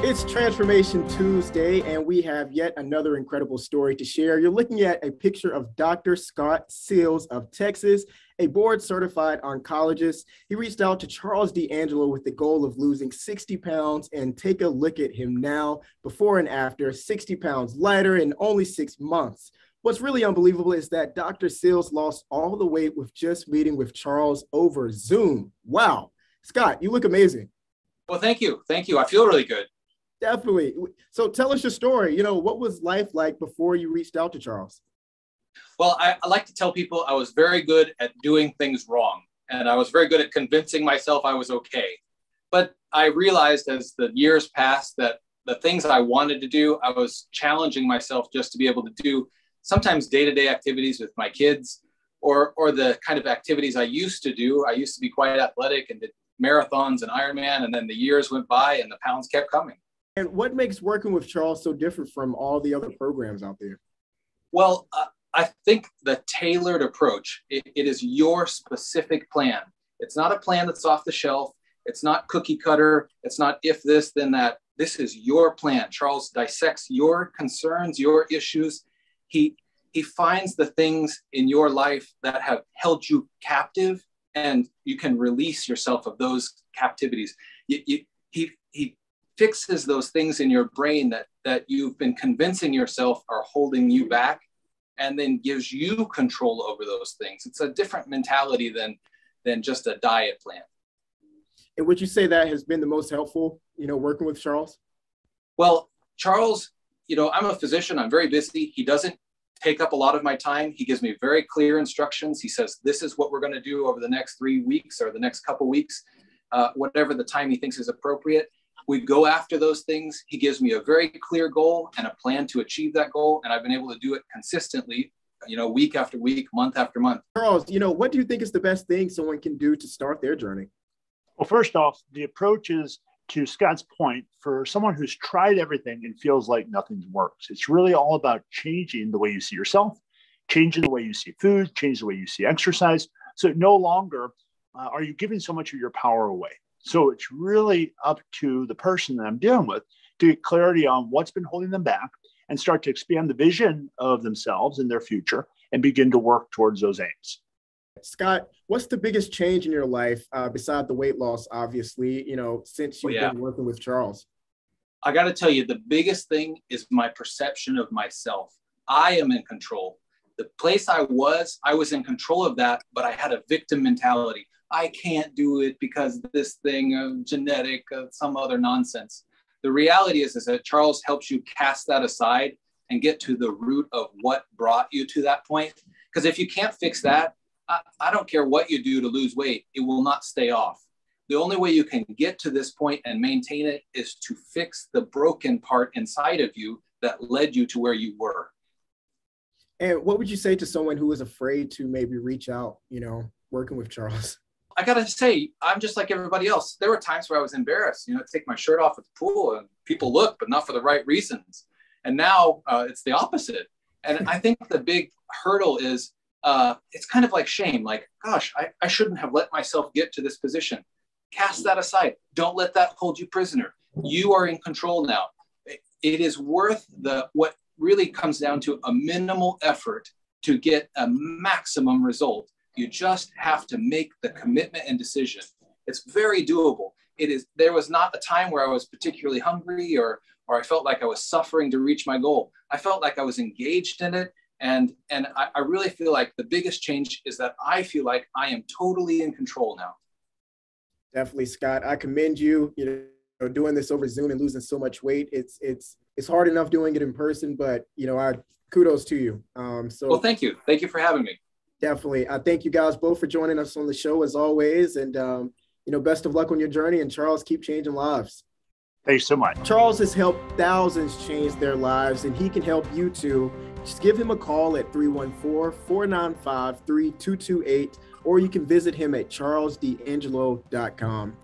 It's Transformation Tuesday, and we have yet another incredible story to share. You're looking at a picture of Dr. Scott Seals of Texas, a board-certified oncologist. He reached out to Charles D'Angelo with the goal of losing 60 pounds, and take a look at him now, before and after, 60 pounds lighter in only 6 months. What's really unbelievable is that Dr. Seals lost all the weight with just meeting with Charles over Zoom. Wow. Scott, you look amazing. Well, thank you. Thank you. I feel really good. Definitely. So tell us your story. What was life like before you reached out to Charles? Well, I like to tell people I was very good at doing things wrong, and I was very good at convincing myself I was okay. But I realized as the years passed that the things I wanted to do, I was challenging myself just to be able to do sometimes day-to-day activities with my kids, or the kind of activities I used to do. I used to be quite athletic and did marathons and Ironman, and then the years went by and the pounds kept coming. And what makes working with Charles so different from all the other programs out there? Well, I think the tailored approach, it is your specific plan. It's not a plan that's off the shelf. It's not cookie cutter. It's not if this, then that. This is your plan. Charles dissects your concerns, your issues. He finds the things in your life that have held you captive, and you can release yourself of those captivities. He fixes those things in your brain that you've been convincing yourself are holding you back, and then gives you control over those things. It's a different mentality than just a diet plan. And would you say that has been the most helpful, working with Charles? Well, Charles, I'm a physician. I'm very busy. He doesn't take up a lot of my time. He gives me very clear instructions. He says, this is what we're going to do over the next 3 weeks or the next couple weeks, whatever the time he thinks is appropriate. We go after those things. He gives me a very clear goal and a plan to achieve that goal. And I've been able to do it consistently, week after week, month after month. Charles, what do you think is the best thing someone can do to start their journey? Well, first off, the approach is, to Scott's point, for someone who's tried everything and feels like nothing works. It's really all about changing the way you see yourself, changing the way you see food, changing the way you see exercise. So no longer are you giving so much of your power away. So it's really up to the person that I'm dealing with to get clarity on what's been holding them back and start to expand the vision of themselves and their future and begin to work towards those aims. Scott, what's the biggest change in your life beside the weight loss, obviously, since you've been working with Charles? I got to tell you, the biggest thing is my perception of myself. I am in control. The place I was in control of that, but I had a victim mentality. I can't do it because this thing, genetic, some other nonsense. The reality is that Charles helps you cast that aside and get to the root of what brought you to that point. Because if you can't fix that, I don't care what you do to lose weight, it will not stay off. The only way you can get to this point and maintain it is to fix the broken part inside of you that led you to where you were. And what would you say to someone who is afraid to maybe reach out, working with Charles? I got to say, I'm just like everybody else. There were times where I was embarrassed, to take my shirt off at the pool and people look, but not for the right reasons. And now it's the opposite. And I think the big hurdle is, it's kind of like shame. Like, gosh, I shouldn't have let myself get to this position. Cast that aside. Don't let that hold you prisoner. You are in control now. It is worth what really comes down to a minimal effort to get a maximum result. You just have to make the commitment and decision. It's very doable. There was not a time where I was particularly hungry or I felt like I was suffering to reach my goal. I felt like I was engaged in it. And I really feel like the biggest change is that I feel like I am totally in control now. Definitely, Scott. I commend you, doing this over Zoom and losing so much weight. It's hard enough doing it in person, but, kudos to you. Well, thank you. Thank you for having me. Definitely. I thank you guys both for joining us on the show as always. And, best of luck on your journey. And Charles, keep changing lives. Thanks so much. Charles has helped thousands change their lives, and he can help you too. Just give him a call at 314-495-3228, or you can visit him at charlesdangelo.com.